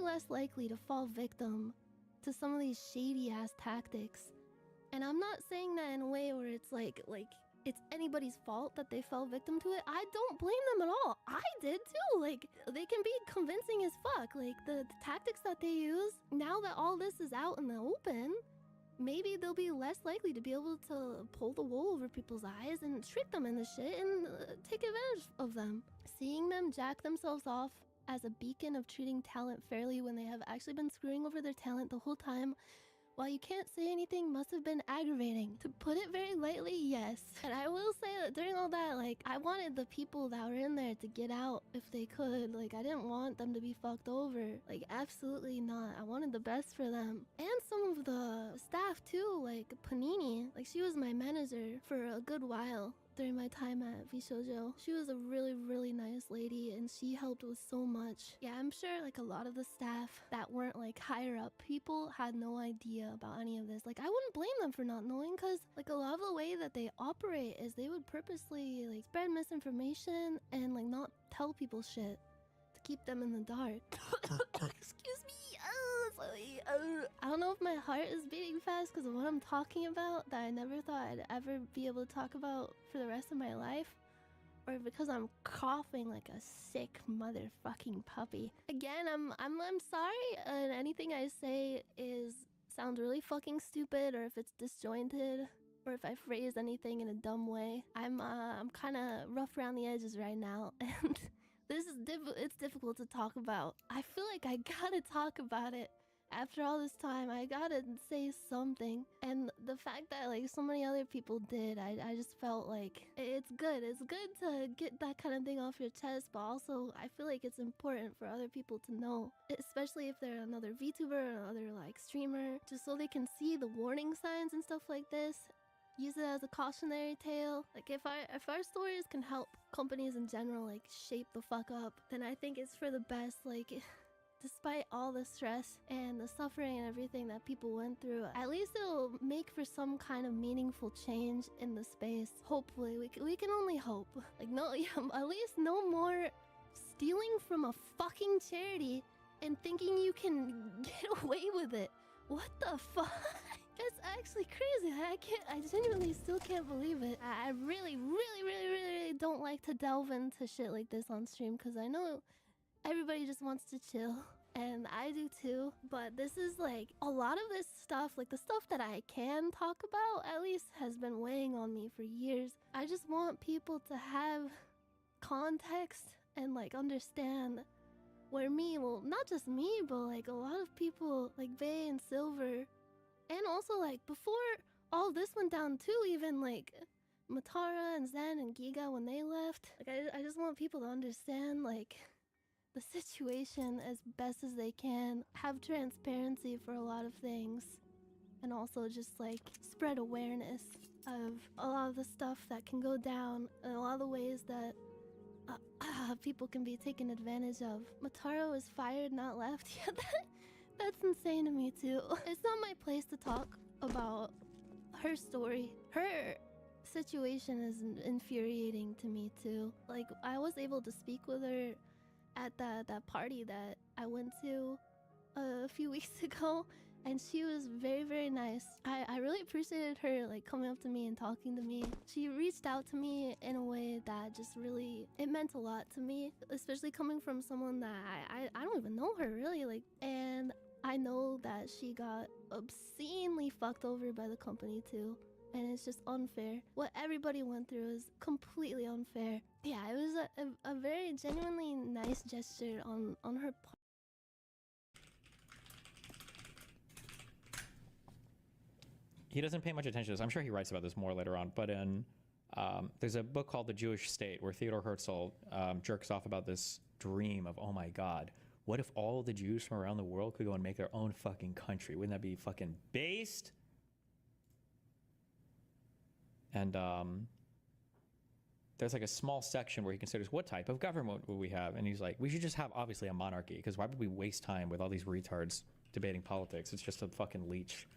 less likely to fall victim to some of these shady ass tactics. And I'm not saying that in a way where it's like it's anybody's fault that they fell victim to it. I don't blame them at all. I did too. Like, they can be convincing as fuck. Like, the tactics that they use, now that all this is out in the open, maybe they'll be less likely to be able to pull the wool over people's eyes and trick them into shit and take advantage of them. Seeing them jack themselves off as a beacon of treating talent fairly when they have actually been screwing over their talent the whole time, while you can't say anything, must have been aggravating. To put it very lightly, yes. And I will say that during all that, like, I wanted the people that were in there to get out if they could. Like, I didn't want them to be fucked over. Like, absolutely not. I wanted the best for them. And some of the staff too, like Panini. Like, she was my manager for a good while during my time at Vishojo. She was a really, really nice lady and she helped with so much. Yeah, I'm sure like a lot of the staff that weren't like higher up people had no idea about any of this. Like, I wouldn't blame them for not knowing, because like a lot of the way that they operate is they would purposely like spread misinformation and like not tell people shit to keep them in the dark. Excuse me. Sorry. I don't know if my heart is beating fast because of what I'm talking about that I never thought I'd ever be able to talk about for the rest of my life, or because I'm coughing like a sick motherfucking puppy. Again, I'm sorry, and anything I say sounds really fucking stupid, or if it's disjointed, or if I phrase anything in a dumb way. I'm kind of rough around the edges right now, and it's difficult to talk about. I feel like I gotta talk about it. After all this time, I gotta say something. And the fact that like so many other people did, I just felt like it's good. It's good to get that kind of thing off your chest, but also I feel like it's important for other people to know, especially if they're another VTuber or another like streamer, just so they can see the warning signs and stuff like this. Use it as a cautionary tale. Like, if our stories can help companies in general like shape the fuck up, then I think it's for the best. Like, despite all the stress and the suffering and everything that people went through, at least it'll make for some kind of meaningful change in the space. Hopefully, we can only hope. Like, no, yeah, at least no more stealing from a fucking charity and thinking you can get away with it. What the fuck? That's actually crazy. I genuinely still can't believe it. I really don't like to delve into shit like this on stream, because I know everybody just wants to chill, and I do too. But this is like, a lot of this stuff, like the stuff that I can talk about, at least has been weighing on me for years. I just want people to have context and like understand where well, not just me, but like a lot of people like Bay and Silver, and also like before all this went down too, even like Matara and Zen and Giga when they left. Like, I just want people to understand like the situation as best as they can, have transparency for a lot of things, and also just like spread awareness of a lot of the stuff that can go down and a lot of the ways that people can be taken advantage of. Mataro was fired, not left. Yeah, that's insane to me too. It's not my place to talk about her story. Her situation is infuriating to me too. Like, I was able to speak with her at that party that I went to a few weeks ago, and she was very nice. I really appreciated her like coming up to me and talking to me. She reached out to me in a way that just really, it meant a lot to me, especially coming from someone that I don't even know her really. Like, and I know that she got obscenely fucked over by the company too, and it's just unfair. What everybody went through is completely unfair. Yeah, it was a very genuinely nice gesture on her part. He doesn't pay much attention to this. I'm sure he writes about this more later on, but in there's a book called The Jewish State where Theodor Herzl jerks off about this dream of, oh my God, what if all the Jews from around the world could go and make their own fucking country? Wouldn't that be fucking based? And there's like a small section where he considers what type of government would we have, and he's like, we should just have obviously a monarchy, because why would we waste time with all these retards debating politics? It's just a fucking leech.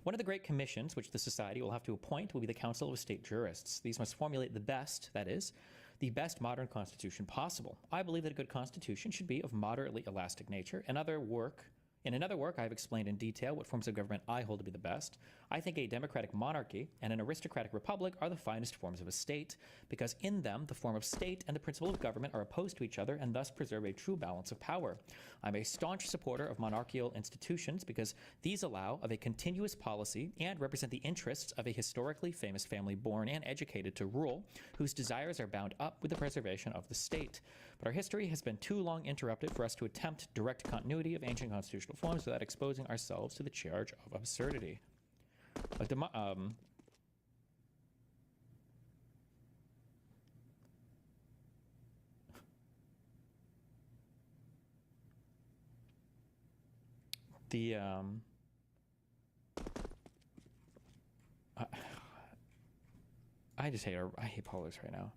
One of the great commissions which the society will have to appoint will be the Council of State Jurists. These must formulate the best, that is, the best modern constitution possible. I believe that a good constitution should be of moderately elastic nature. In another work, I have explained in detail what forms of government I hold to be the best. I think a democratic monarchy and an aristocratic republic are the finest forms of a state, because in them the form of state and the principle of government are opposed to each other and thus preserve a true balance of power. I'm a staunch supporter of monarchical institutions because these allow of a continuous policy and represent the interests of a historically famous family born and educated to rule, whose desires are bound up with the preservation of the state. But our history has been too long interrupted for us to attempt direct continuity of ancient constitutional forms without exposing ourselves to the charge of absurdity. I just hate politics right now.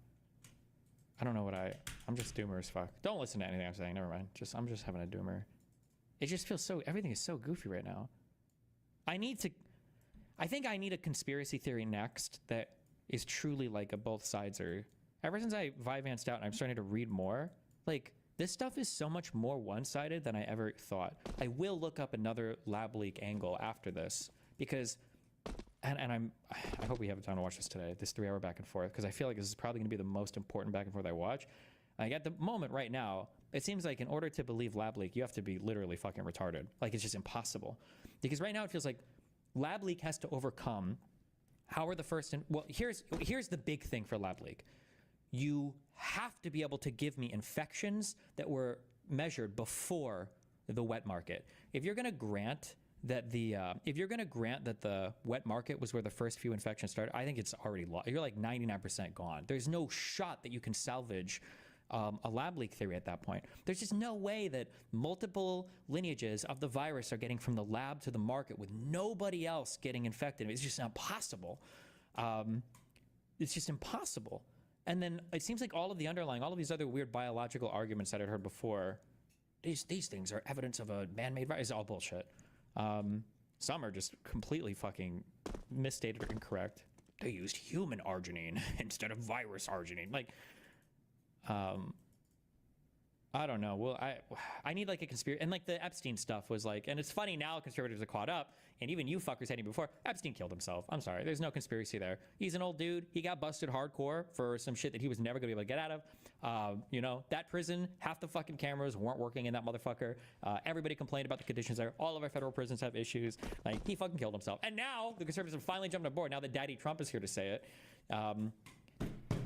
I don't know what I'm just doomer as fuck. Don't listen to anything I'm saying. Never mind. I'm just having a doomer. It just feels everything is so goofy right now. I think I need a conspiracy theory next that is truly like both sides are. Ever since I Vyvanced out and I'm starting to read more, like this stuff is so much more one-sided than I ever thought. I will look up another lab leak angle after this because, I hope we have time to watch this today, this 3-hour back and forth, because I feel like this is probably going to be the most important back and forth I watch. Like at the moment right now, it seems like in order to believe lab leak, you have to be literally fucking retarded. Like it's just impossible. Because right now it feels like lab leak has to overcome how are the first, well, here's the big thing for lab leak. You have to be able to give me infections that were measured before the wet market. If you're going to grant that the wet market was where the first few infections started, I think it's already lost. You're like 99% gone. There's no shot that you can salvage a lab leak theory at that point. There's just no way that multiple lineages of the virus are getting from the lab to the market with nobody else getting infected. It's just impossible. It's just impossible. And then it seems like all of these other weird biological arguments that I'd heard before, these things are evidence of a man-made virus, is all bullshit. Some are just completely fucking misstated or incorrect. They used human arginine instead of virus arginine. Like, I don't know. Well, I need like a conspiracy, and like the Epstein stuff was like, and it's funny now conservatives are caught up, and even you fuckers had him before. Epstein killed himself. I'm sorry. There's no conspiracy there. He's an old dude. He got busted hardcore for some shit that he was never gonna be able to get out of. That prison, half the fucking cameras weren't working in that motherfucker. Everybody complained about the conditions there. All of our federal prisons have issues. Like, he fucking killed himself. And now the conservatives have finally jumped on board now that Daddy Trump is here to say it.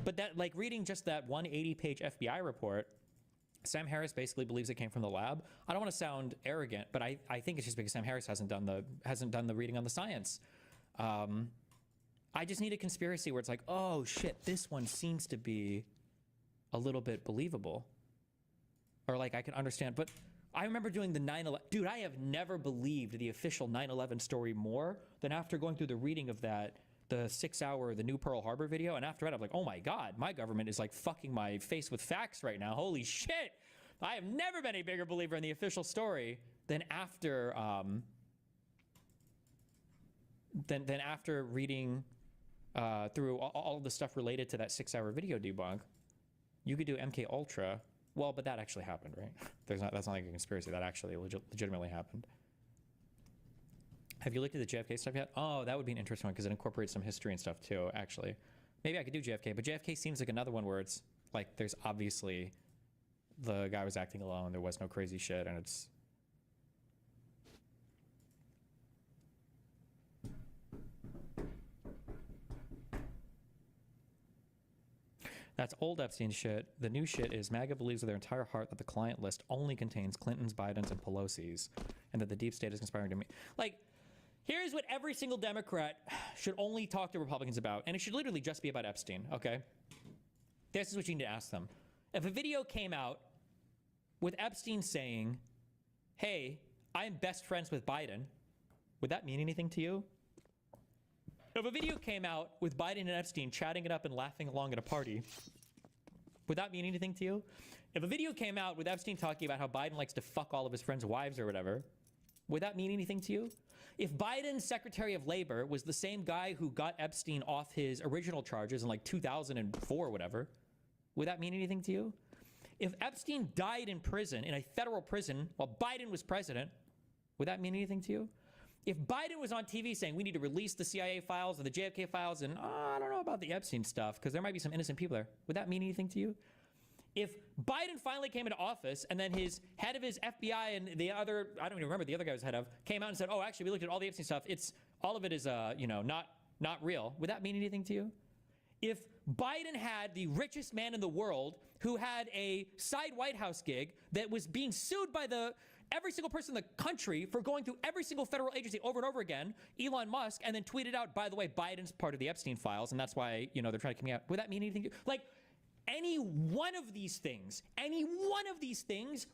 But that, like, reading just that 180-page FBI report, Sam Harris basically believes it came from the lab. I don't want to sound arrogant, but I think it's just because Sam Harris hasn't done the reading on the science. I just need a conspiracy where it's like, oh shit, this one seems to be a little bit believable, or like I can understand. But I remember doing the 9/11. Dude, I have never believed the official 9/11 story more than after going through the reading of that. The 6-hour, the new Pearl Harbor video. And after that, I'm like, oh my God, my government is like fucking my face with facts right now. Holy shit. I have never been a bigger believer in the official story than after, than after reading through all of the stuff related to that 6-hour video debunk. You could do MK Ultra. Well, but that actually happened, right? That's not like a conspiracy. That actually legitimately happened. Have you looked at the JFK stuff yet? Oh, that would be an interesting one because it incorporates some history and stuff too, actually. Maybe I could do JFK, but JFK seems like another one where it's like there's obviously the guy was acting alone, there was no crazy shit, and it's... That's old Epstein shit. The new shit is MAGA believes with their entire heart that the client list only contains Clintons, Bidens, and Pelosi's, and that the deep state is conspiring to me. Like, here's what every single Democrat should only talk to Republicans about, and it should literally just be about Epstein, okay? This is what you need to ask them. If a video came out with Epstein saying, hey, I'm best friends with Biden, would that mean anything to you? If a video came out with Biden and Epstein chatting it up and laughing along at a party, would that mean anything to you? If a video came out with Epstein talking about how Biden likes to fuck all of his friends' wives or whatever, would that mean anything to you? If Biden's Secretary of Labor was the same guy who got Epstein off his original charges in like 2004 or whatever, would that mean anything to you? If Epstein died in prison, in a federal prison, while Biden was president, would that mean anything to you? If Biden was on TV saying we need to release the CIA files and the JFK files and I don't know about the Epstein stuff because there might be some innocent people there, would that mean anything to you? If Biden finally came into office and then his head of his FBI and the other, I don't even remember the other guy was head of, came out and said, oh, actually, we looked at all the Epstein stuff. All of it is, not real. Would that mean anything to you? If Biden had the richest man in the world who had a side White House gig that was being sued by every single person in the country for going through every single federal agency over and over again, Elon Musk, and then tweeted out, by the way, Biden's part of the Epstein files, and that's why, they're trying to come out. Would that mean anything to you? Like, any one of these things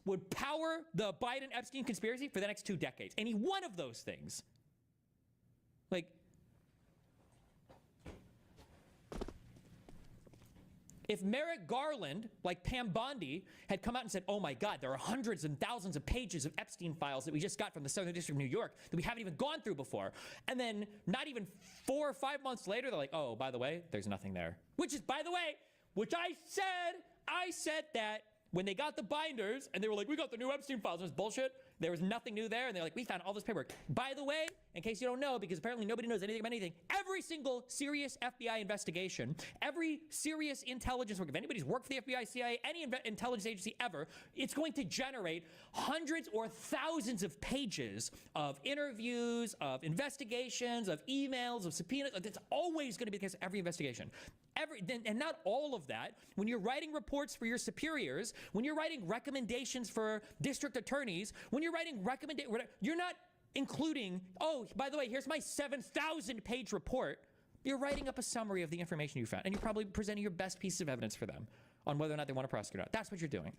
would power the Biden-Epstein conspiracy for the next 2 decades. Any one of those things. Like, if Merrick Garland, like Pam Bondi, had come out and said, oh my God, there are hundreds and thousands of pages of Epstein files that we just got from the Southern District of New York that we haven't even gone through before. And then not even 4 or 5 months later, they're like, oh, by the way, there's nothing there. Which is, by the way, which I said that when they got the binders and they were like, we got the new Epstein files, it was bullshit. There was nothing new there. And they're like, we found all this paperwork. By the way, in case you don't know, because apparently nobody knows anything about anything, every single serious FBI investigation, every serious intelligence work, if anybody's worked for the FBI, CIA, any intelligence agency ever, it's going to generate hundreds or thousands of pages of interviews, of investigations, of emails, of subpoenas. That's always going to be the case of every investigation. And not all of that, when you're writing reports for your superiors, when you're writing recommendations for district attorneys, when you're writing you're not including, oh, by the way, here's my 7,000-page report. You're writing up a summary of the information you found, and you're probably presenting your best piece of evidence for them on whether or not they want to prosecute or not. That's what you're doing.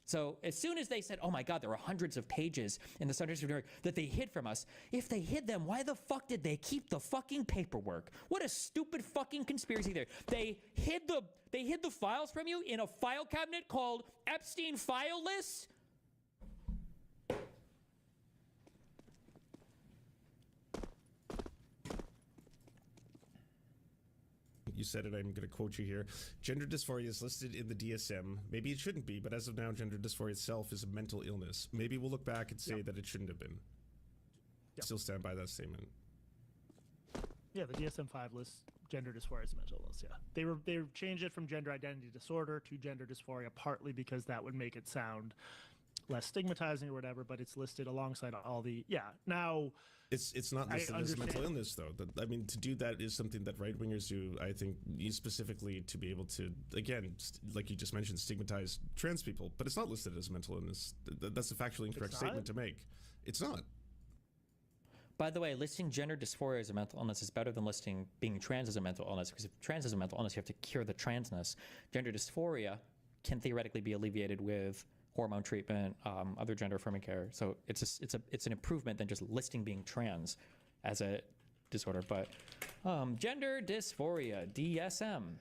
So as soon as they said, oh my God, there were hundreds of pages in the Southern District of New York that they hid from us, if they hid them, why the fuck did they keep the fucking paperwork? What a stupid fucking conspiracy there. They hid the files from you in a file cabinet called Epstein File List? You said it, I'm going to quote you here. Gender dysphoria is listed in the DSM. Maybe it shouldn't be, but as of now, gender dysphoria itself is a mental illness. Maybe we'll look back and say that it shouldn't have been. Still stand by that statement. Yeah, the DSM-5 lists gender dysphoria as a mental illness, yeah. They changed it from gender identity disorder to gender dysphoria, partly because that would make it sound less stigmatizing or whatever, but it's listed alongside all the, now... It's not listed as a mental illness, though. I mean, to do that is something that right-wingers do, I think, specifically to be able to, again, like you just mentioned, stigmatize trans people. But it's not listed as a mental illness. That's a factually incorrect statement to make. It's not. By the way, listing gender dysphoria as a mental illness is better than listing being trans as a mental illness, because if trans is a mental illness, you have to cure the transness. Gender dysphoria can theoretically be alleviated with hormone treatment, other gender-affirming care. So it's an improvement than just listing being trans as a disorder. But gender dysphoria, DSM.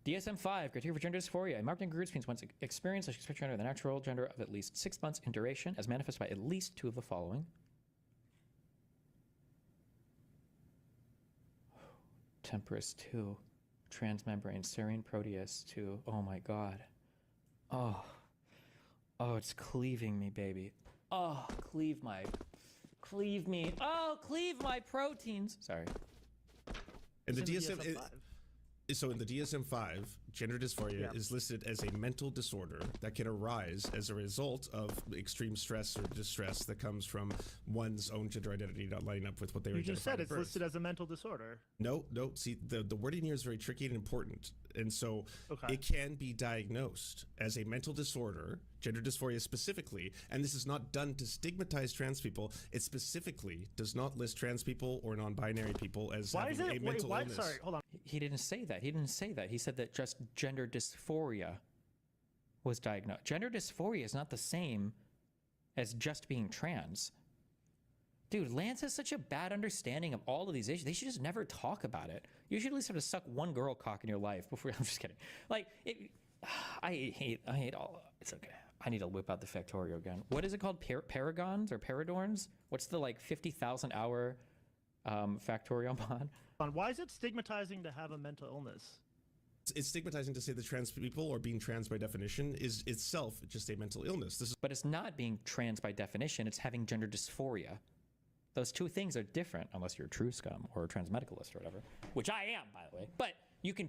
DSM-5, criteria for gender dysphoria. A marked incongruence means one's experience or expected gender the natural gender of at least 6 months in duration, as manifested by at least 2 of the following. Temperance 2. Transmembrane, serine proteus 2. Oh my God. Oh, it's cleaving me, baby. Oh, cleave me. Oh, cleave my proteins. Sorry. And the DSM, so in the DSM-5, gender dysphoria is listed as a mental disorder that can arise as a result of extreme stress or distress that comes from one's own gender identity not lining up with what they were. You just said it's listed as a mental disorder. No. See, the wording here is very tricky and important. And so it can be diagnosed as a mental disorder, gender dysphoria specifically, and this is not done to stigmatize trans people. It specifically does not list trans people or non-binary people as having a mental illness. Sorry, hold on. He didn't say that. He said that just gender dysphoria was diagnosed. Gender dysphoria is not the same as just being trans. Dude, Lance has such a bad understanding of all of these issues. They should just never talk about it. You should at least have to suck one girl cock in your life before. I'm just kidding. Like, I hate all. It's okay. I need to whip out the Factorio again. What is it called? Paragons or Paradorns? What's the like 50,000 hour Factorio mod? Why is it stigmatizing to have a mental illness? It's stigmatizing to say that trans people, or being trans by definition, is itself just a mental illness. But it's not being trans by definition, it's having gender dysphoria. Those two things are different, unless you're a true scum or a trans medicalist or whatever, which I am, by the way. But you can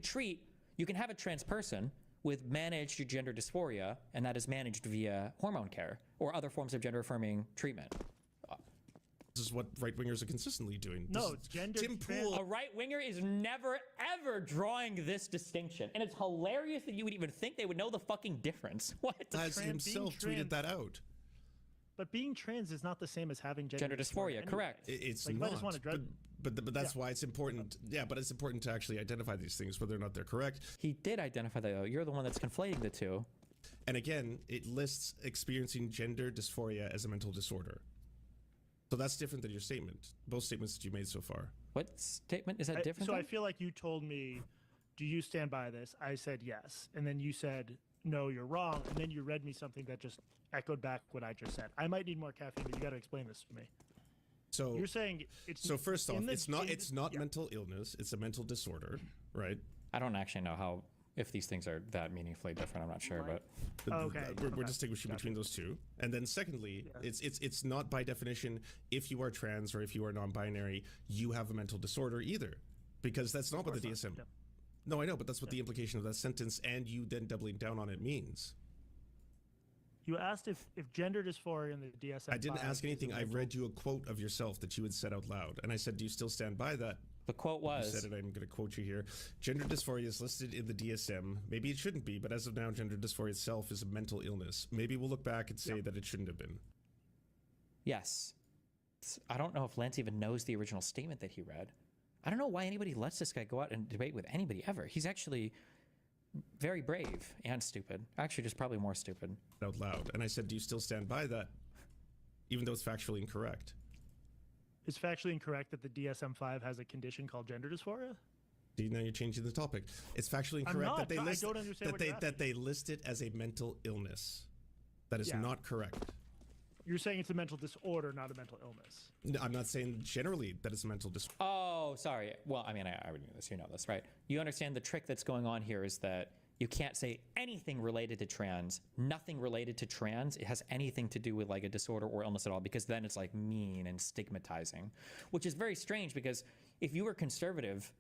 have a trans person with managed gender dysphoria, and that is managed via hormone care or other forms of gender affirming treatment. This is what right-wingers are consistently doing. No, gender Tim Pool. A right-winger is never, ever drawing this distinction. And it's hilarious that you would even think they would know the fucking difference. What? Has himself tweeted that out. But being trans is not the same as having gender dysphoria, anyway. correct. It's like, not. I just want to but that's why it's important. Yeah, but it's important to actually identify these things, whether or not they're correct. He did identify that, though. You're the one that's conflating the two. And again, it lists experiencing gender dysphoria as a mental disorder. So that's different than your statement. Both statements that you made so far. What statement? Is that different? So I feel like you told me, do you stand by this? I said yes. And then you said, no, you're wrong. And then you read me something that just echoed back what I just said. I might need more caffeine, but you got to explain this to me. So you're saying it's... So first off, it's not mental illness. It's a mental disorder, right? I don't actually know if these things are that meaningfully different. I'm not sure, but we're distinguishing between those two. And then secondly, it's not by definition, if you are trans or if you are non-binary, you have a mental disorder either, because that's not what the DSM. Yeah. No, I know, but that's what the implication of that sentence and you then doubling down on it means. You asked if gender dysphoria in the DSM. I didn't ask anything. I read you a quote of yourself that you had said out loud, and I said, "Do you still stand by that?" The quote was... You said it. I'm going to quote you here. Gender dysphoria is listed in the DSM. Maybe it shouldn't be, but as of now, gender dysphoria itself is a mental illness. Maybe we'll look back and say that it shouldn't have been. Yes. I don't know if Lance even knows the original statement that he read. I don't know why anybody lets this guy go out and debate with anybody ever. He's actually very brave and stupid. Actually, just probably more stupid. Out loud. And I said, do you still stand by that? Even though it's factually incorrect. It's factually incorrect that the DSM-5 has a condition called gender dysphoria? See, now you're changing the topic. It's factually incorrect that they list I don't understand that they list it as a mental illness. That is not correct. You're saying it's a mental disorder, not a mental illness. No, I'm not saying generally that it's a mental disorder. Oh, sorry. Well, I mean, I already knew this. You know this, right? You understand the trick that's going on here is that you can't say anything related to trans, nothing related to trans. It has anything to do with like a disorder or illness at all, because then it's like mean and stigmatizing, which is very strange because if you were conservative,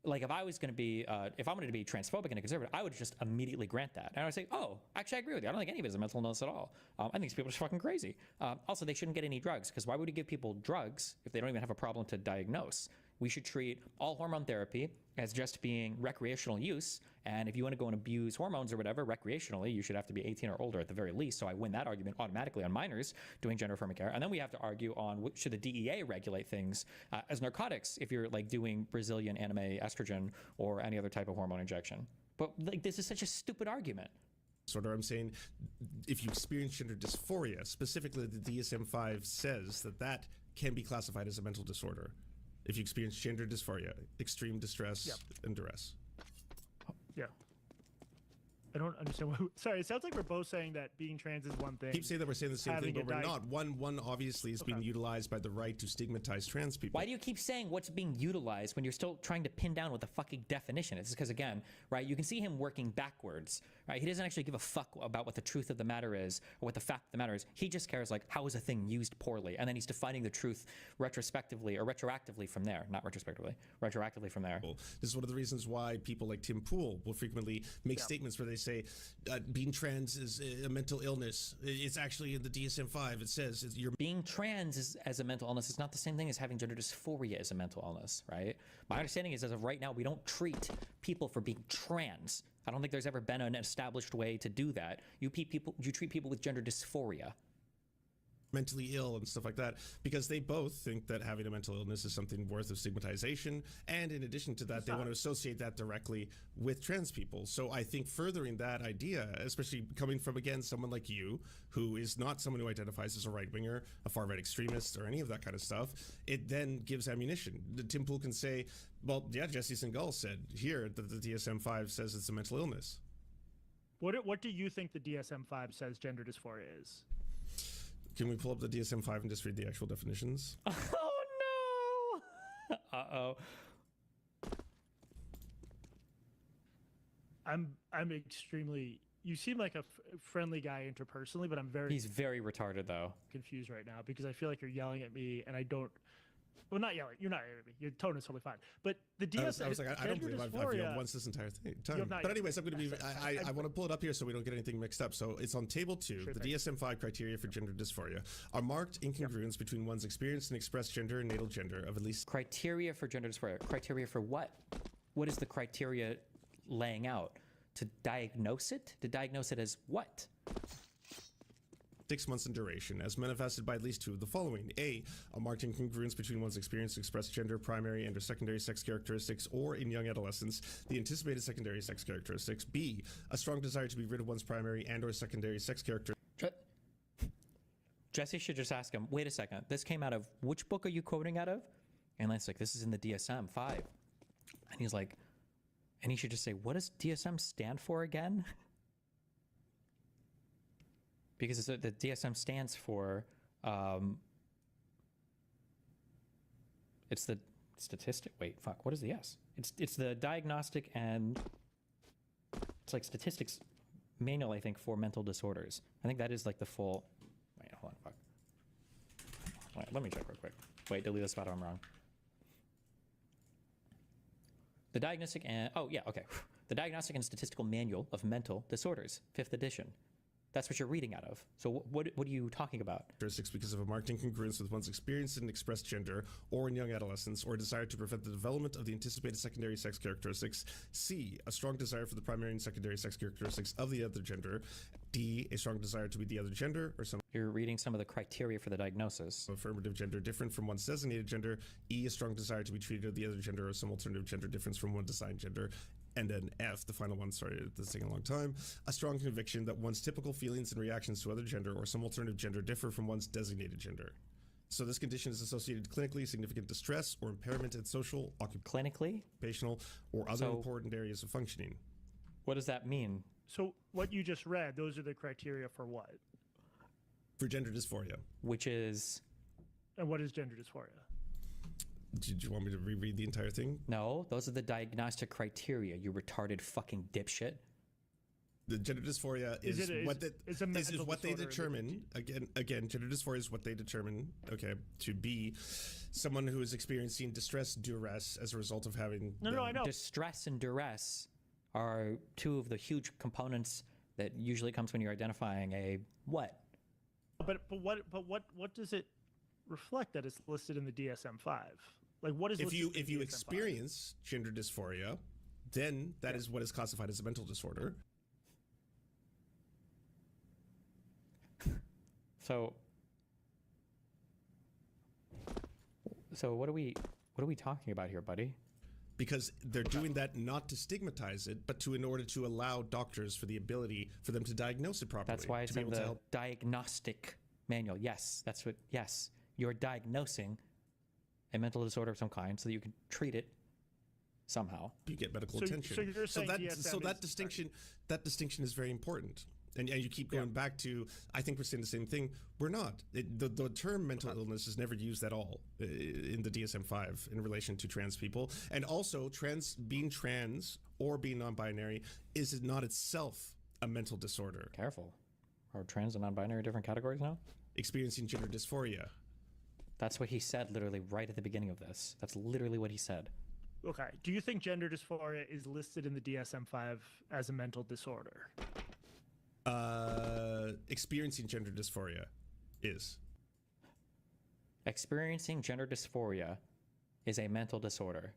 like if I was going to be, if I'm going to be transphobic and a conservative, I would just immediately grant that. And I would say, oh, actually I agree with you. I don't think any of it is a mental illness at all. I think these people are just fucking crazy. Also, they shouldn't get any drugs, because why would you give people drugs if they don't even have a problem to diagnose? We should treat all hormone therapy as just being recreational use. And if you want to go and abuse hormones or whatever recreationally, you should have to be 18 or older at the very least. So I win that argument automatically on minors doing gender affirming care. And then we have to argue on should the DEA regulate things as narcotics if you're like doing Brazilian anime estrogen or any other type of hormone injection. But like, this is such a stupid argument. Disorder. I'm saying if you experience gender dysphoria, specifically the DSM-5 says that can be classified as a mental disorder. If you experience gender dysphoria, extreme distress and duress. Yeah. I don't understand. Sorry, it sounds like we're both saying that being trans is one thing. Keep saying that we're saying the same thing, but we're not. One obviously is being utilized by the right to stigmatize trans people. Why do you keep saying what's being utilized when you're still trying to pin down what the fucking definition is? It's because, again, right, you can see him working backwards, right? He doesn't actually give a fuck about what the truth of the matter is or what the fact of the matter is. He just cares, like, how is a thing used poorly? And then he's defining the truth retrospectively or retroactively from there. Not retrospectively, retroactively from there. This is one of the reasons why people like Tim Pool will frequently make statements where they say, being trans is a mental illness. It's actually in the DSM-5. It says you're being trans as a mental illness is not the same thing as having gender dysphoria as a mental illness, right? My understanding is, as of right now, we don't treat people for being trans. I don't think there's ever been an established way to do that. You treat people with gender dysphoria. Mentally ill and stuff like that, because they both think that having a mental illness is something worth of stigmatization, and in addition to that, they want to associate that directly with trans people. So I think furthering that idea, especially coming from, again, someone like you, who is not someone who identifies as a right-winger, a far-right extremist, or any of that kind of stuff, it then gives ammunition. Tim Pool can say, well, yeah, Jesse Singal said here that the DSM-5 says it's a mental illness. What do you think the DSM-5 says gender dysphoria is? Can we pull up the DSM-5 and just read the actual definitions? Oh no! Uh-oh. I'm extremely. You seem like a friendly guy interpersonally, but I'm very. He's very retarded though. Confused right now because I feel like you're yelling at me, and I don't. Well, not yelling. You're not yelling at me. Your tone is totally fine. But the DSM. I was like, I don't believe I've yelled once this entire time. But anyways, I'm going to be. I want to pull it up here so we don't get anything mixed up. So it's on table 2. Sure, the DSM-5 criteria for gender dysphoria are marked incongruence between one's experienced and expressed gender and natal gender of at least. Criteria for gender dysphoria. Criteria for what? What is the criteria laying out? To diagnose it? To diagnose it as what? 6 months in duration, as manifested by at least 2 of the following. A marked incongruence between one's experienced expressed gender, primary and or secondary sex characteristics, or in young adolescence, the anticipated secondary sex characteristics. B, a strong desire to be rid of one's primary and or secondary sex characteristics. Jesse should just ask him, wait a second, this came out of, which book are you quoting out of? And Lance like, this is in the DSM-5. And he's like, and he should just say, what does DSM stand for again? Because the DSM stands for, it's the statistic, wait, fuck, what is the S? It's the diagnostic and, it's like statistics manual, I think, for mental disorders. I think that is like the full, wait, hold on, fuck. Wait, let me check real quick. Wait, delete the spot I'm wrong. The Diagnostic and, oh yeah, okay. The Diagnostic and Statistical Manual of Mental Disorders, 5th edition. That's what you're reading out of. So what are you talking about? Characteristics because of a marked incongruence with one's experienced and expressed gender, or in young adolescence, or a desire to prevent the development of the anticipated secondary sex characteristics. C, a strong desire for the primary and secondary sex characteristics of the other gender. D, a strong desire to be the other gender, or some. You're reading some of the criteria for the diagnosis. Affirmative gender different from one's designated gender. E, a strong desire to be treated as the other gender, or some alternative gender difference from one's assigned gender. And then F, the final one, sorry, this is taking a long time, a strong conviction that one's typical feelings and reactions to other gender or some alternative gender differ from one's designated gender. So this condition is associated clinically significant distress or impairment in social, occupational, or other important areas of functioning. What does that mean? So what you just read, those are the criteria for what? For gender dysphoria. Which is? And what is gender dysphoria? Did you want me to reread the entire thing? No, those are the diagnostic criteria, you retarded fucking dipshit. The gender dysphoria is what they determine. Again, gender dysphoria is what they determine, okay, to be someone who is experiencing distress, duress as a result of having... No, I know. Distress and duress are 2 of the huge components that usually comes when you're identifying a what? But what does it reflect that it's listed in the DSM-5? Like, what is if you experience gender dysphoria, then that is what is classified as a mental disorder. So what are we talking about here, buddy? Because they're doing that not to stigmatize it, but in order to allow doctors for the ability for them to diagnose it properly. That's why it's in the diagnostic manual. Yes, that's what. Yes, you're diagnosing a mental disorder of some kind so that you can treat it somehow. You get medical attention. So you're saying that distinction is very important. And you keep going back to, I think we're saying the same thing. We're not. The term mental illness is never used at all in the DSM-5 in relation to trans people. And also, being trans or being non-binary is not itself a mental disorder. Careful. Are trans and non-binary different categories now? Experiencing gender dysphoria. That's what he said literally right at the beginning of this. That's literally what he said. Okay. Do you think gender dysphoria is listed in the DSM-5 as a mental disorder? Experiencing gender dysphoria is. Experiencing gender dysphoria is a mental disorder.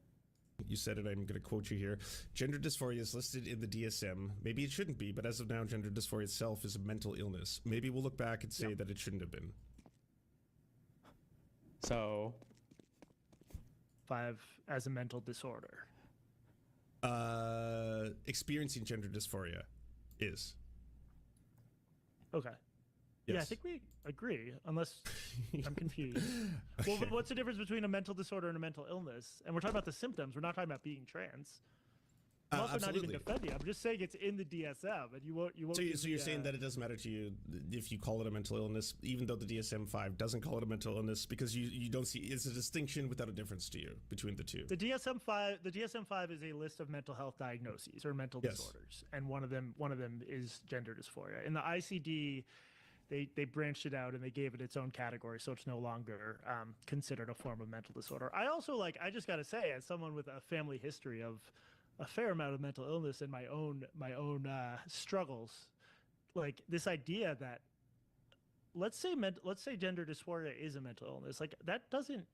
You said it, I'm going to quote you here. Gender dysphoria is listed in the DSM. Maybe it shouldn't be, but as of now, gender dysphoria itself is a mental illness. Maybe we'll look back and say that it shouldn't have been. So, 5 as a mental disorder. Experiencing gender dysphoria is. Okay. Yes. Yeah, I think we agree, unless I'm confused. Well, what's the difference between a mental disorder and a mental illness? And we're talking about the symptoms. We're not talking about being trans. I'm also not even absolutely. defending. I'm just saying it's in the DSM, and you won't. So, give so you're me, saying that it doesn't matter to you if you call it a mental illness, even though the DSM-5 doesn't call it a mental illness, because you don't see it's a distinction without a difference to you between the two. the DSM-5 is a list of mental health diagnoses or mental Yes. disorders, and one of them is gender dysphoria. In the ICD, they branched it out and they gave it its own category, so it's no longer considered a form of mental disorder. I also I just got to say, as someone with a family history of a fair amount of mental illness and my own struggles, like this idea that let's say gender dysphoria is a mental illness, like that doesn't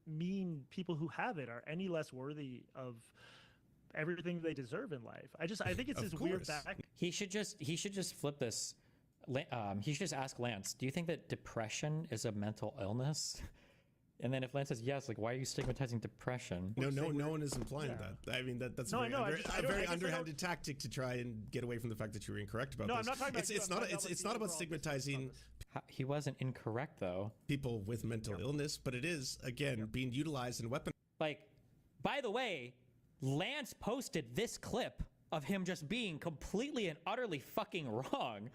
mean people who have it are any less worthy of everything they deserve in life. I think it's Of this weird course. back. He should just flip this. He should just ask Lance, do you think that depression is a mental illness? And then if Lance says yes, like, why are you stigmatizing depression? No one is implying that. I mean, that's No, a I know, I very, just- I a don't- very I guess I underhanded tactic to try and get away from the fact that you were incorrect about No, this. I'm not talking about you, It's I'm not. talking It's about not the about overall stigmatizing He wasn't incorrect though. people with mental illness, but it is again being utilized and weaponized. Like, by the way, Lance posted this clip of him just being completely and utterly fucking wrong.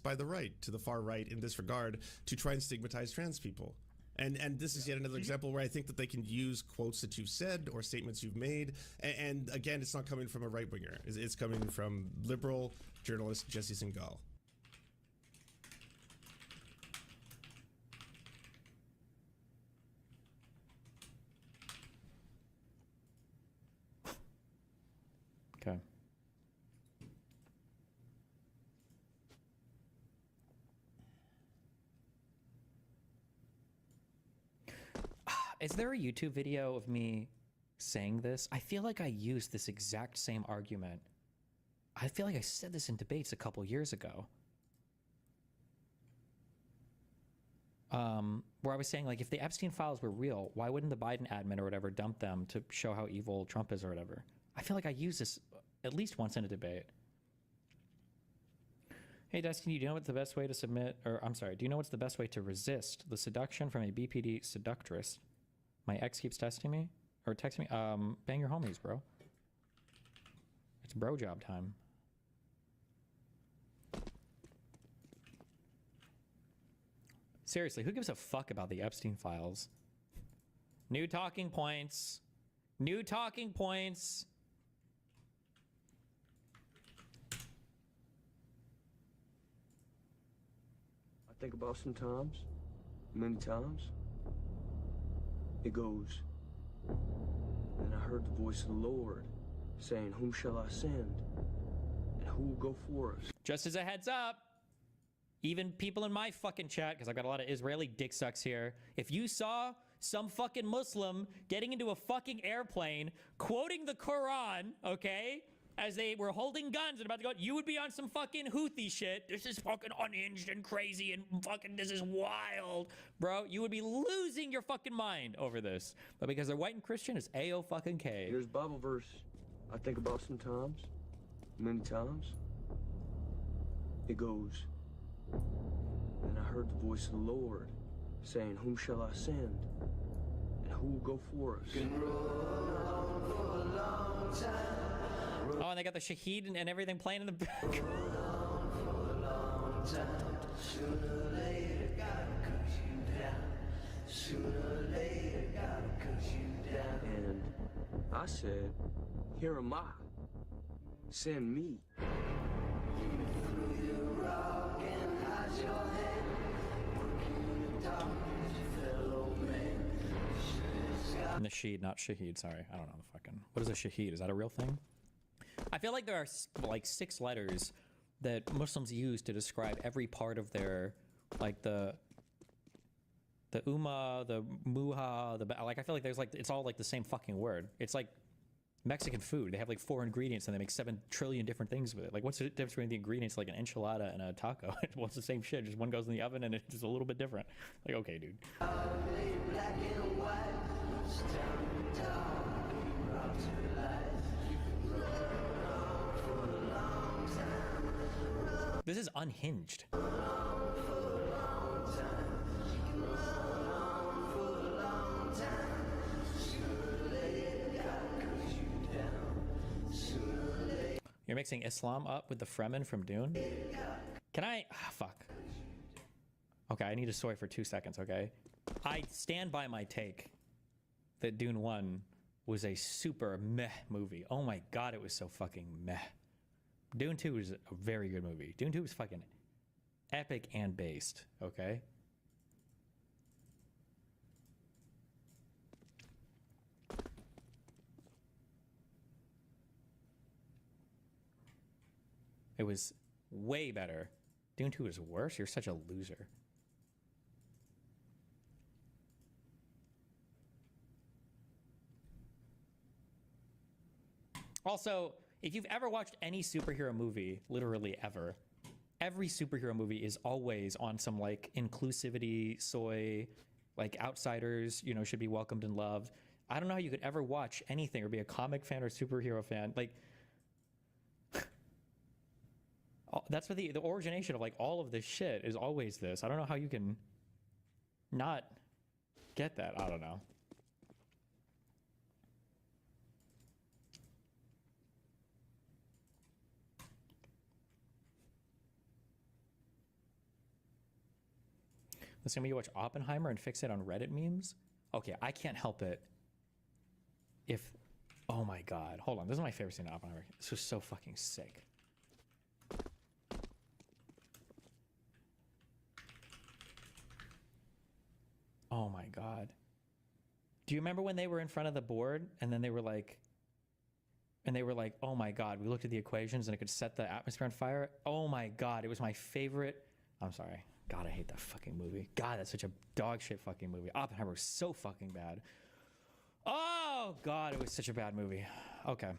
By the right, to the far right in this regard, to try and stigmatize trans people. And this is yet another example where I think that they can use quotes that you've said or statements you've made. And again, it's not coming from a right winger. It's coming from liberal journalist Jesse Singal. Okay. Is there a YouTube video of me saying this? I feel like I used this exact same argument. I feel like I said this in debates a couple years ago. Where I was saying, like, if the Epstein files were real, why wouldn't the Biden admin or whatever dump them to show how evil Trump is or whatever? I feel like I used this at least once in a debate. Hey, Destiny, do you know what's the best way to submit, or I'm sorry, do you know what's the best way to resist the seduction from a BPD seductress? My ex keeps texting me. Bang your homies, bro. It's bro job time. Seriously, who gives a fuck about the Epstein files? New talking points. New talking points. I think about sometimes, many times. It goes, and I heard the voice of the Lord saying, whom shall I send? And who will go for us? Just as a heads up, even people in my fucking chat, because I've got a lot of Israeli dick sucks here, if you saw some fucking Muslim getting into a fucking airplane, quoting the Quran, okay, as they were holding guns and about to go, you would be on some fucking Houthi shit. This is fucking unhinged and crazy and fucking this is wild. Bro, you would be losing your fucking mind over this. But because they're white and Christian, it's A-O-fucking-K. Here's a Bible verse I think about sometimes, many times. It goes, and I heard the voice of the Lord saying, whom shall I send? And who will go for us? Oh, and they got the Shaheed and everything playing in the back. And I said, here am I. Send me. Nasheed, not Shaheed. Sorry, I don't know the fucking. What is a Shaheed? Is that a real thing? I feel like there are like 6 letters that Muslims use to describe every part of their, like the ummah, the muha, like I feel like there's like it's all like the same fucking word. It's like Mexican food. They have like 4 ingredients and they make 7 trillion different things with it. Like what's the difference between the ingredients like an enchilada and a taco? Well, it's the same shit. Just one goes in the oven and it's just a little bit different. Like okay, dude. This is unhinged. You're mixing Islam up with the Fremen from Dune? Can I? Fuck. Okay, I need to soy for 2 seconds, okay? I stand by my take that Dune 1 was a super meh movie. Oh my god, it was so fucking meh. Dune 2 is a very good movie. Dune 2 is fucking epic and based, okay? It was way better. Dune 2 is worse? You're such a loser. Also, if you've ever watched any superhero movie, literally ever, every superhero movie is always on some like inclusivity, soy, like outsiders, you know, should be welcomed and loved. I don't know how you could ever watch anything or be a comic fan or superhero fan. Like, that's what the origination of like all of this shit is always this. I don't know how you can not get that. I don't know. Listen, when you watch Oppenheimer and fixate on Reddit memes, okay, I can't help it. If, oh my god, hold on, this is my favorite scene in Oppenheimer. This was so fucking sick. Oh my god. Do you remember when they were in front of the board and then they were like, oh my god, we looked at the equations and it could set the atmosphere on fire? Oh my god, it was my favorite. I'm sorry. God, I hate that fucking movie. God, that's such a dog shit fucking movie. Oppenheimer was so fucking bad. Oh god, it was such a bad movie. Okay.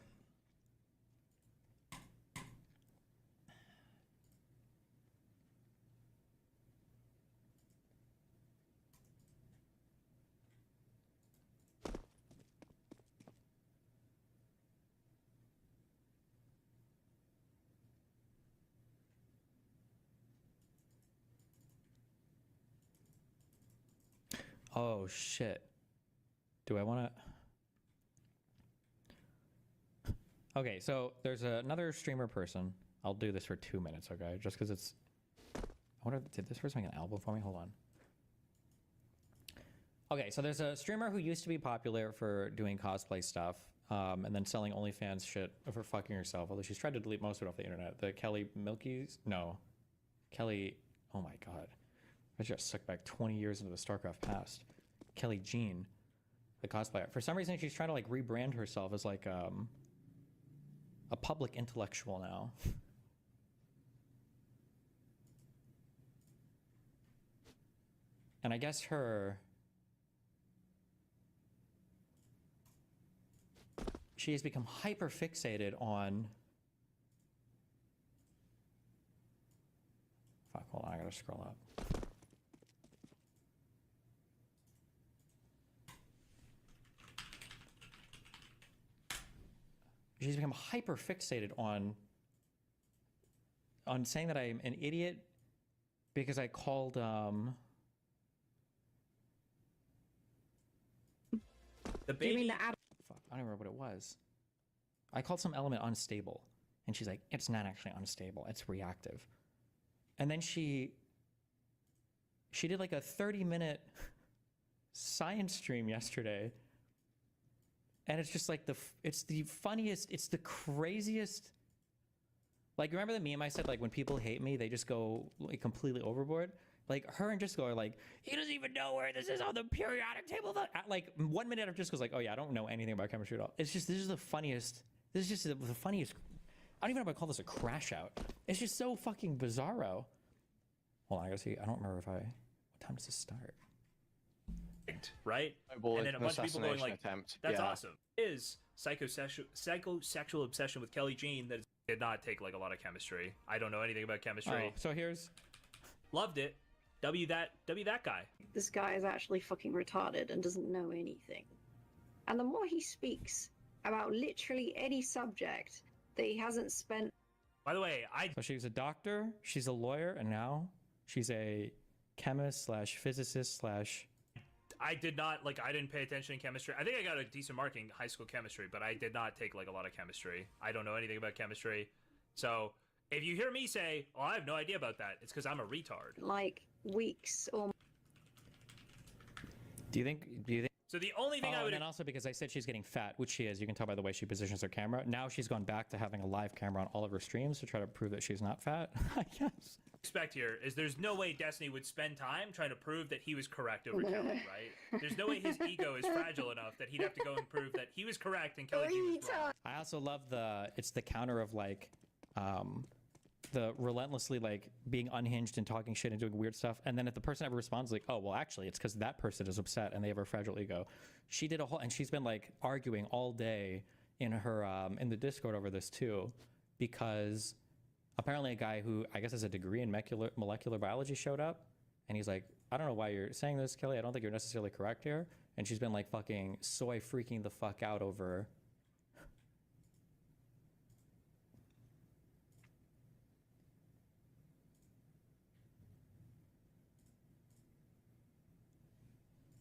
Oh shit. Do I want to? Okay, so there's another streamer person. I'll do this for 2 minutes, okay? Just because it's. I wonder, did this person make an album for me? Hold on. Okay, so there's a streamer who used to be popular for doing cosplay stuff, and then selling OnlyFans shit for fucking herself. Although she's tried to delete most of it off the internet. The Kelly Milkies? No. Kelly. Oh my god. I just sucked back 20 years into the StarCraft past. Kelly Jean, the cosplayer. For some reason, she's trying to like rebrand herself as like a public intellectual now. And I guess she has become hyper fixated on. Fuck, hold on, I gotta scroll up. She's become hyper fixated on saying that I'm an idiot because I called The baby. You mean the fuck, I don't remember what it was. I called some element unstable, and she's like, it's not actually unstable, it's reactive. And then she did like a 30-minute science stream yesterday. And it's just like it's the funniest, it's the craziest. Like, remember the meme I said, like, when people hate me, they just go like completely overboard? Like, her and Jessica are like, he doesn't even know where this is on the periodic table. Like, 1 minute after Jessica's like, oh yeah, I don't know anything about chemistry at all. It's just, this is the funniest, this is just the funniest. I don't even know if I call this a crash out. It's just so fucking bizarro. Hold on, I gotta see, I don't remember if what time does this start? Right? Well, and then a bunch of people going like, attempt. that's Yeah. awesome. Is psychosexual obsession with Kelly Jean that did not take like a lot of chemistry. I don't know anything about chemistry. Oh, so here's. Loved it. W that guy. This guy is actually fucking retarded and doesn't know anything. And the more he speaks about literally any subject that he hasn't spent. By the way, So she's a doctor, she's a lawyer, and now she's a chemist / physicist / I did not I didn't pay attention in chemistry. I think I got a decent mark in high school chemistry, but I did not take like a lot of chemistry. I don't know anything about chemistry. So if you hear me say, "Oh, I have no idea about that," it's because I'm a retard. Like weeks or. Do you think? So the only thing I would. And also because I said she's getting fat, which she is. You can tell by the way she positions her camera. Now she's gone back to having a live camera on all of her streams to try to prove that she's not fat. I guess. Expect here is there's no way Destiny would spend time trying to prove that he was correct over Kelly, right? There's no way his ego is fragile enough that he'd have to go and prove that he was correct and Kelly G was wrong. I also love it's the counter of like the relentlessly like being unhinged and talking shit and doing weird stuff, and then if the person ever responds like, oh well actually it's because that person is upset and they have a fragile ego. She did a whole, and she's been like arguing all day in her in the Discord over this too, because apparently a guy who I guess has a degree in molecular biology showed up, and he's like, I don't know why you're saying this, Kelly, I don't think you're necessarily correct here. And she's been like fucking soy freaking the fuck out over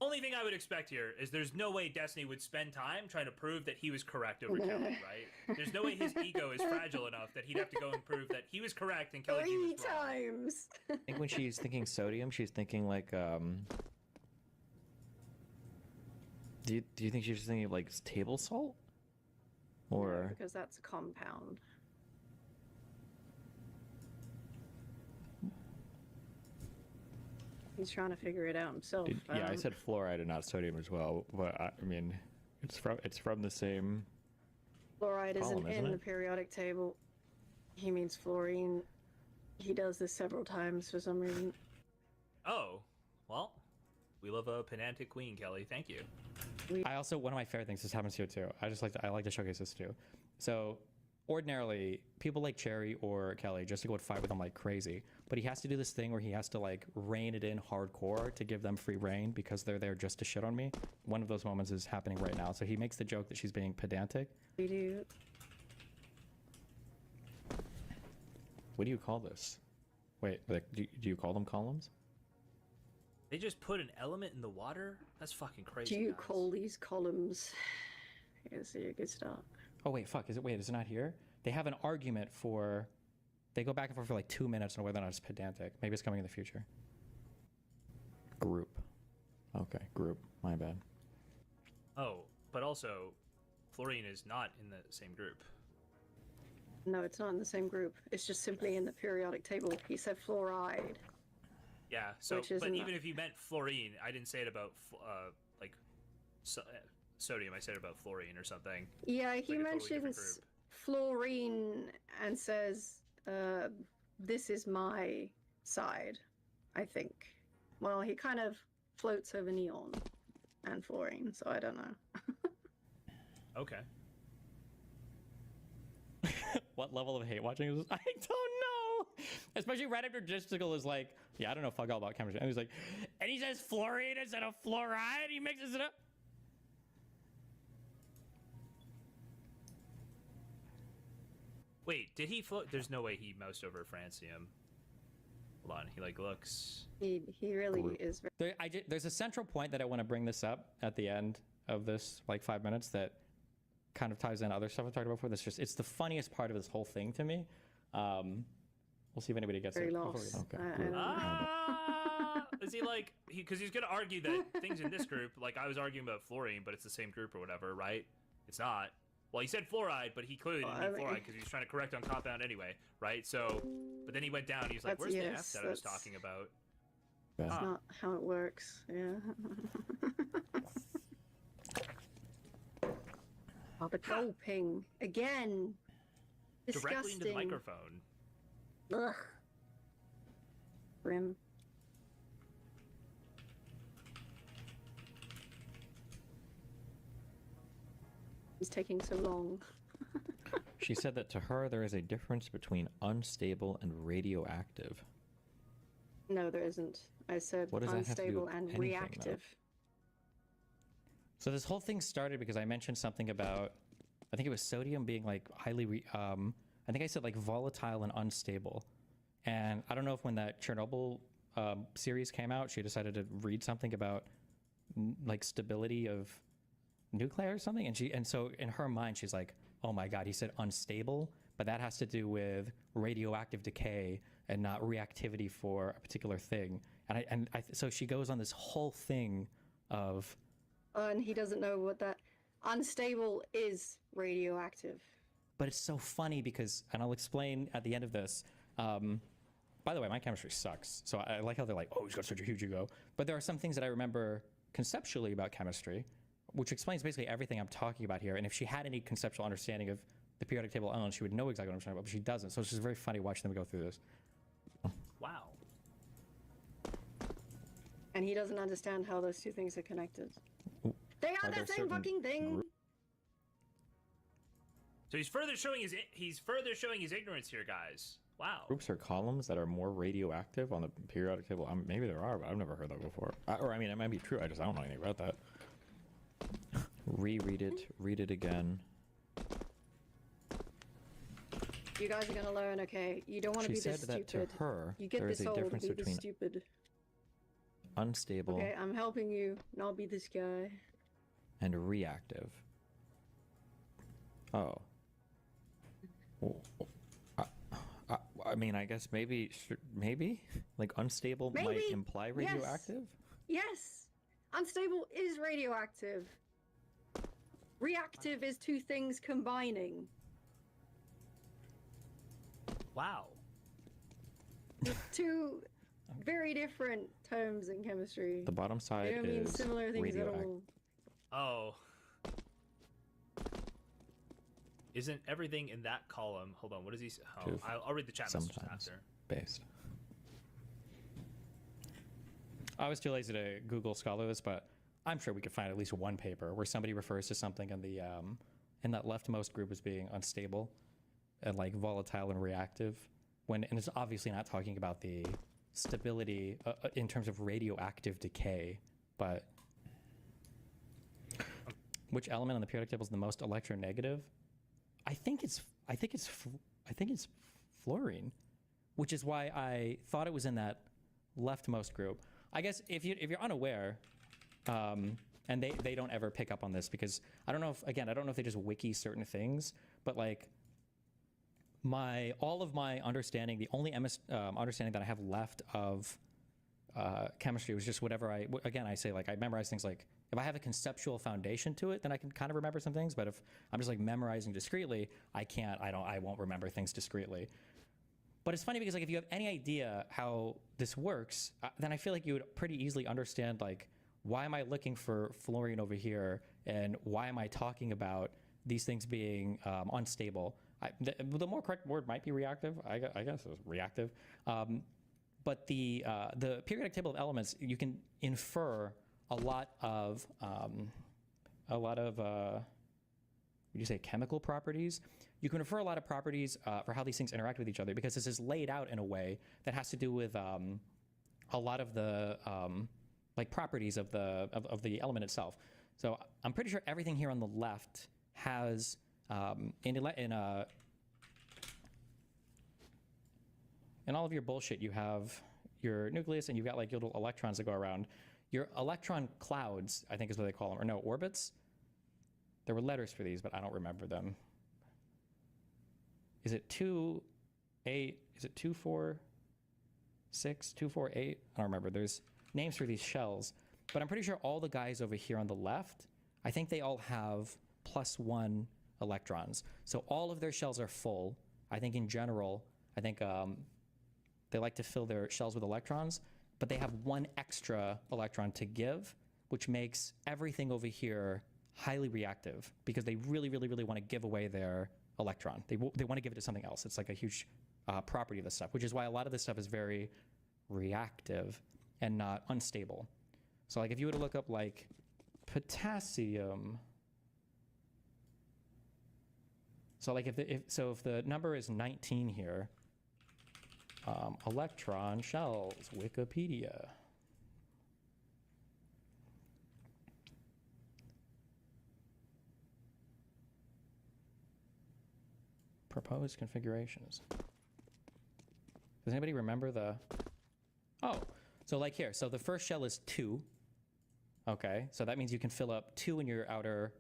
Only thing I would expect here is there's no way Destiny would spend time trying to prove that he was correct over Kelly, right? There's no way his ego is fragile enough that he'd have to go and prove that he was correct and Kelly G was wrong. 3 times. I think when she's thinking sodium, she's thinking like do you think she's just thinking of like table salt? Or No, because that's a compound. He's trying to figure it out himself. yeah, I said fluoride and not sodium as well, but I mean it's from the same Fluoride column, isn't in the periodic table. He means fluorine. He does this several times for some reason. Oh, well, we love a pedantic queen, Kelly. Thank you. I also, one of my favorite things, this happens here too. I like to showcase this too. So ordinarily people like Cherry or Kelly just to go and fight with them like crazy, but he has to do this thing where he has to like rein it in hardcore to give them free reign because they're there just to shit on me. One of those moments is happening right now. So he makes the joke that she's being pedantic. We do. What do you call this? Wait, like, do you call them columns? They just put an element in the water? That's fucking crazy. Do you guys. call these columns? Here's a good start. Oh wait, fuck, is it not here? They have an argument for, they go back and forth for like 2 minutes on whether or not it's pedantic. Maybe it's coming in the future. Group. Okay, group, my bad. Oh, but also, fluorine is not in the same group. No, it's not in the same group. It's just simply in the periodic table. He said fluoride. Yeah, so, Which but isn't even if you meant fluorine, I didn't say it about, like, sodium. I said it about fluorine or something. Yeah, he Like a totally different mentions group. fluorine and says, this is my side, I think. Well, he kind of floats over neon and fluorine, so I don't know. Okay. What level of hate watching is this? I don't know. Especially right after Gisticle is like, yeah, I don't know fuck all about chemistry. And he's like, and he says fluorine instead of fluoride. He mixes it up. Wait, did he float? There's no way he moused over francium. Hold on, he like looks. He really is very... There's a central point that I want to bring this up at the end of this like 5 minutes that kind of ties in other stuff I talked about before. It's the funniest part of this whole thing to me. We'll see if anybody gets very it. lost. Okay. Is he like, because he's gonna argue that things in this group, like I was arguing about fluorine, but it's the same group or whatever, right? It's not. Well, he said fluoride, but he clearly didn't mean fluoride because he was trying to correct on compound anyway, right? So, but then he went down. He was like, "Where's the F that I was talking about?" That's not how it works. Yeah. Oh, the gulping again. Disgusting. Directly into the microphone. Ugh. Grim. It's taking so long. She said that to her there is a difference between unstable and radioactive. No, there isn't. I said What does that have to do unstable with and anything, reactive. So this whole thing started because I mentioned something about, I think it was sodium being like highly, I think I said like volatile and unstable. And I don't know if when that Chernobyl series came out, she decided to read something about like stability of nuclei or something. And so in her mind, she's like, oh my God, he said unstable, but that has to do with radioactive decay and not reactivity for a particular thing. So she goes on this whole thing of... and he doesn't know what that... Unstable is radioactive. But it's so funny because, and I'll explain at the end of this, by the way, my chemistry sucks. So I like how they're like, oh, he's got such a huge ego. But there are some things that I remember conceptually about chemistry, which explains basically everything I'm talking about here. And if she had any conceptual understanding of the periodic table elements, she would know exactly what I'm talking about, but she doesn't. So it's just very funny watching them go through this. Wow. And he doesn't understand how those two things are connected. They are the same fucking thing. So he's further showing his ignorance here, guys. Wow. Groups or columns that are more radioactive on the periodic table. Maybe there are, but I've never heard that before. Or I mean, it might be true. I don't know anything about that. Reread it. Read it again. You guys are gonna learn, okay? You don't want to be this stupid. She said that to her. You get this old to be this stupid. Unstable. Okay, I'm helping you not be this guy. And reactive. Oh. I mean, I guess maybe like unstable might imply radioactive. Yes. Unstable is radioactive. Reactive is two things combining. Wow. Two very different terms in chemistry. The bottom side they don't mean is similar things at all. Oh. Isn't everything in that column? Hold on, what does he say? Oh, I'll read the chat messages after. Based. I was too lazy to Google Scholar this, but I'm sure we could find at least one paper where somebody refers to something in that leftmost group as being unstable and like volatile and reactive, and it's obviously not talking about the stability in terms of radioactive decay, but which element on the periodic table is the most electronegative? I think it's fluorine, which is why I thought it was in that leftmost group. I guess if you're unaware, and they don't ever pick up on this because I don't know if they just wiki certain things, but like all of my understanding, the only understanding that I have left of chemistry was just whatever I say, like I memorize things. Like if I have a conceptual foundation to it, then I can kind of remember some things, but if I'm just like memorizing discretely, I won't remember things discretely. But it's funny because like if you have any idea how this works, then I feel like you would pretty easily understand like why am I looking for fluorine over here and why am I talking about these things being unstable. The more correct word might be reactive. I guess it was reactive. But the periodic table of elements, you can infer a lot of would you say chemical properties? You can infer a lot of properties for how these things interact with each other because this is laid out in a way that has to do with a lot of the like properties of the element itself. So I'm pretty sure everything here on the left has in all of your bullshit, you have your nucleus and you've got like little electrons that go around. Your electron clouds, I think is what they call them, or no, orbits. There were letters for these, but I don't remember them. Is it 2, 8? Is it 2, 4, 6, 2, 4, 8? I don't remember. There's names for these shells, but I'm pretty sure all the guys over here on the left, I think they all have +1 electrons. So all of their shells are full. I think in general, they like to fill their shells with electrons, but they have 1 extra electron to give, which makes everything over here highly reactive because they really, really, really want to give away their electron. They want to give it to something else. It's like a huge property of this stuff, which is why a lot of this stuff is very reactive and not unstable. So like if you were to look up like potassium, so like if the number is 19 here, electron shells, Wikipedia. Proposed configurations. Does anybody remember so like here, so the first shell is 2. Okay, so that means you can fill up 2 in your outer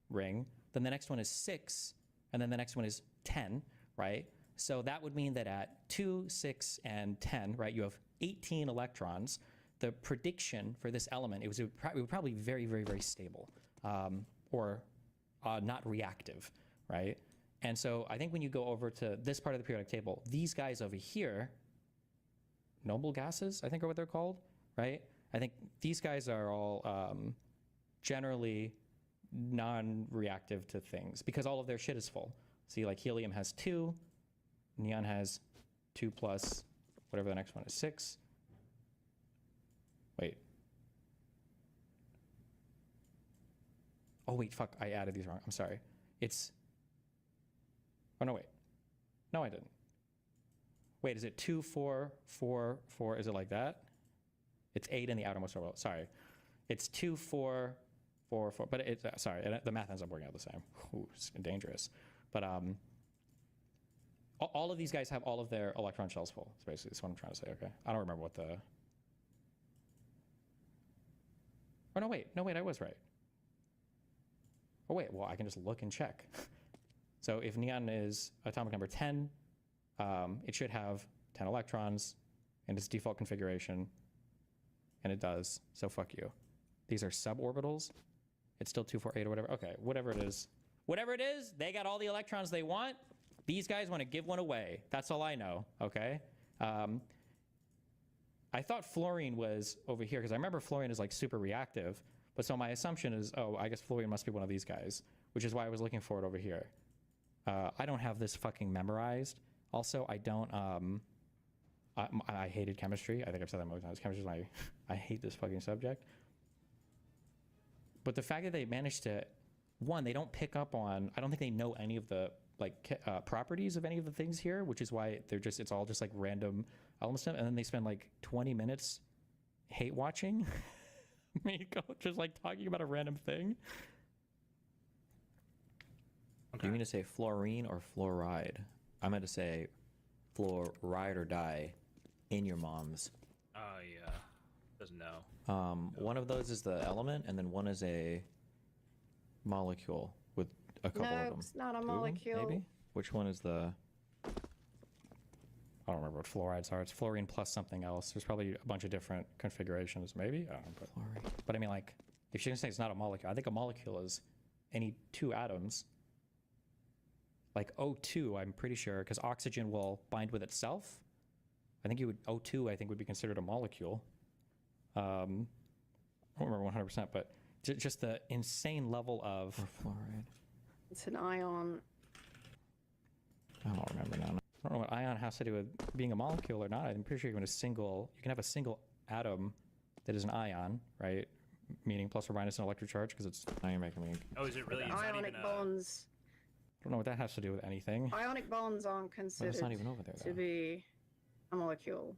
ring. Then the next one is 6, and then the next one is 10, right? So that would mean that at 2, 6, and 10, right, you have 18 electrons. The prediction for this element, it would probably be very, very, very stable, or not reactive, right? And so I think when you go over to this part of the periodic table, these guys over here, noble gases, I think are what they're called, right? I think these guys are all generally non-reactive to things because all of their shit is full. See, like helium has 2, neon has 2 plus whatever the next one is, 6. Wait. Oh, wait, fuck, I added these wrong. I'm sorry. It's, oh, no, wait. No, I didn't. Wait, is it 2, 4, 4, 4? Is it like that? It's 8 in the outermost orbital. Sorry. It's 2, 4, 4, 4. But it's, sorry, the math ends up working out the same. Ooh, it's dangerous. But all of these guys have all of their electron shells full. That's basically what I'm trying to say, okay? I don't remember what the... Oh, no, wait, I was right. Oh, wait, well, I can just look and check. So if neon is atomic number 10, it should have 10 electrons in its default configuration, and it does, so fuck you. These are suborbitals. It's still 2, 4, 8 or whatever. Okay, whatever it is. Whatever it is, they got all the electrons they want. These guys want to give one away. That's all I know, okay? I thought fluorine was over here, because I remember fluorine is like super reactive, but so my assumption is, oh, I guess fluorine must be one of these guys, which is why I was looking for it over here. I don't have this fucking memorized. Also, I don't, I hated chemistry. I think I've said that most times. Chemistry is my, I hate this fucking subject. But the fact that they managed to, one, they don't pick up on, I don't think they know any of the like properties of any of the things here, which is why they're just, it's all just like random elements. And then they spend like 20 minutes hate watching me go just like talking about a random thing. Okay. Do you mean to say fluorine or fluoride? I meant to say fluoride or die in your mom's. Oh, yeah. Doesn't know. One of those is the element, and then one is a molecule with a couple of them. No, it's not a 2 of them, molecule. maybe? Which one is the... I don't remember what fluorides are. It's fluorine plus something else. There's probably a bunch of different configurations, maybe? I don't know. But I mean, like, if you're going to say it's not a molecule, I think a molecule is any 2 atoms. Like O2, I'm pretty sure, because oxygen will bind with itself. I think you would, O2, I think, would be considered a molecule. I don't remember 100%, but just the insane level of fluoride. It's an ion. I don't remember now. I don't know what ion has to do with being a molecule or not. I'm pretty sure you can have a single atom that is an ion, right? Meaning plus or minus an electric charge, because it's, now you're making me... Oh, is it really? It's Ionic bonds. I don't know what that has to do with anything. Ionic bonds aren't considered it's not even over there, to be a molecule.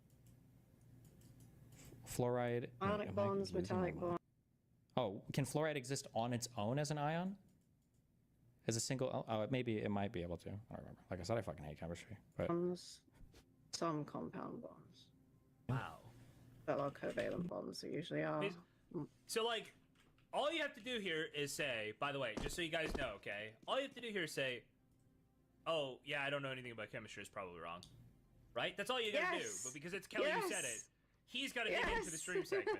Fluoride. Ionic bonds, metallic bonds. Oh, can fluoride exist on its own as an ion? As a single? Oh, maybe it might be able to. I don't remember. Like I said, I fucking hate chemistry. But some compound bonds. Wow. But like covalent bonds usually are. So like, all you have to do here is say, by the way, just so you guys know, okay? All you have to do here is say, oh, yeah, I don't know anything about chemistry, is probably wrong. Right? That's all you gotta do. But because it's Kelly who said it, he's gotta dig into the stream segment.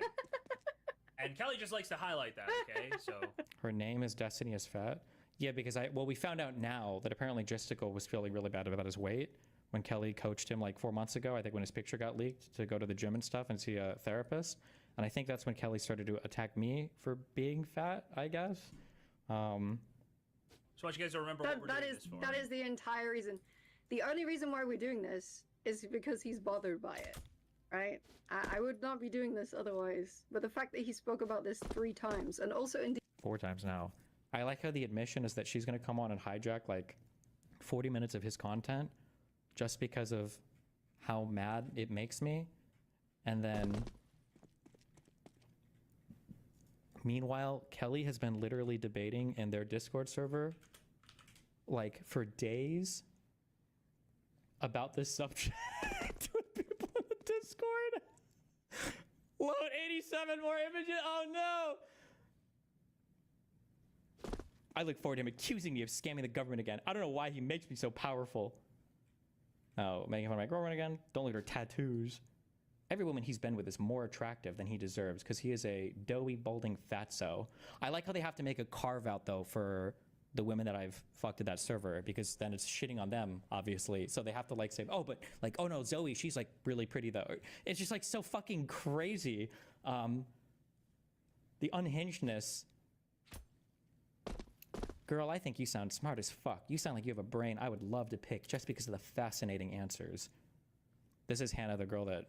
And Kelly just likes to highlight that, okay? So her name is Destiny is fat. Yeah, because we found out now that apparently Justical was feeling really bad about his weight when Kelly coached him like 4 months ago. I think when his picture got leaked to go to the gym and stuff and see a therapist. And I think that's when Kelly started to attack me for being fat, I guess. So I want you guys to remember what we're doing this for. That is the entire reason. The only reason why we're doing this is because he's bothered by it, right? I would not be doing this otherwise. But the fact that he spoke about this 3 times, and also in 4 times now. I like how the admission is that she's going to come on and hijack like 40 minutes of his content just because of how mad it makes me. And then meanwhile, Kelly has been literally debating in their Discord server like for days about this subject with people in the Discord. Load 87 more images. Oh no. I look forward to him accusing me of scamming the government again. I don't know why he makes me so powerful. Oh, making fun of my girlfriend again. Don't look at her tattoos. Every woman he's been with is more attractive than he deserves because he is a doughy, balding fatso. I like how they have to make a carve out though for the women that I've fucked at that server because then it's shitting on them, obviously. So they have to like say, oh, but like, oh no, Zoe, she's like really pretty though. It's just like so fucking crazy. The unhingedness. Girl, I think you sound smart as fuck. You sound like you have a brain I would love to pick just because of the fascinating answers. This is Hannah, the girl that